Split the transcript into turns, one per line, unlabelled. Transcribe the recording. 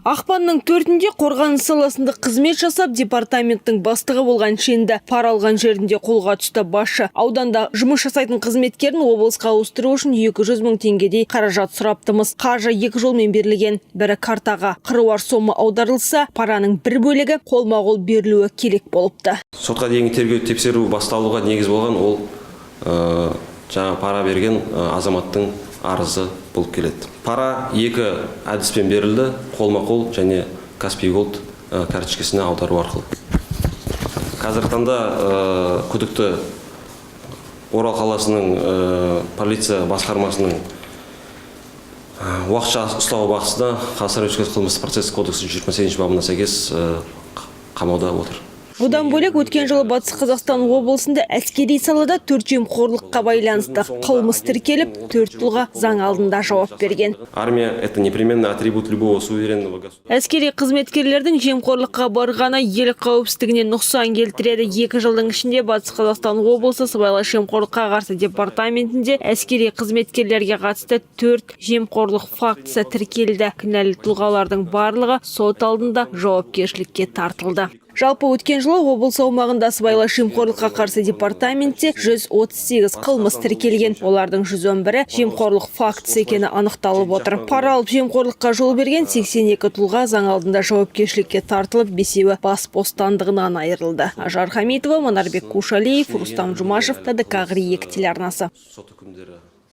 Ақпанның 4-інде қорғаныс саласында қызмет жасап, департаменттің бастығы болған шенді пара алған жерінде қолға түсті. Басшы ауданда жұмыс жасайтын қызметкерін облысқа ауыстыру үшін 200 мың теңгедей қаражат сұраптымыз. Қаржы 2 жолмен берілген. Бірі картаға қыруар сома аударылса, параның бір бөлігі қолма-қол берілуі керек болыпты.
Сотқа дейінгі тергеу тексеру басталуға негіз болған ол жаңа пара берген азаматтың арызы болып келеді. Пара 2 әдіспен берілді: қолма-қол және Каспий Голд карточкасына аудару арқылы. Қазіргі таңда күдікті Орал қаласының полиция басқармасының уақытша ұстау бақсысында Қазақстан Республикасы қылмыстық процесстік кодексінің 28 бабына сәйкес қамауда отыр.
Бұдан бөлек өткен жылы Батыс Қазақстан облысында әскери салада 4 жемқорлыққа байланысты қылмыс тіркеліп, 4 тұлға заң алдында жауап берген.
Армия – это непременный атрибут любого суверенного государства.
Әскери қызметкерлердің жемқорлыққа барғаны ел қауіпсіздігіне нұқсан келтіреді. 2 жылдың ішінде Батыс Қазақстан облысы сыбайлас жемқорлыққа қарсы департаментінде әскери қызметкерлерге қатысты 4 жемқорлық фактісі тіркелді. Кінәлі тұлғалардың барлығы сот алдында жауапкершілікке тартылды. Жалпы өткен жылы облыс аумағында сыбайлас жемқорлыққа қарсы департаментте 138 қылмыс тіркелген. Олардың 111-і жемқорлық фактісі екені анықталып отыр. Пара алып жемқорлыққа жол берген 82 тұлға заң алдында жауапкершілікке тартылып, 5-і бас бостандығынан айырылды. Ажар Хамитова, Манарбек Кушалиев, Рустам Жумашев, ТДК-3 телеарнасы.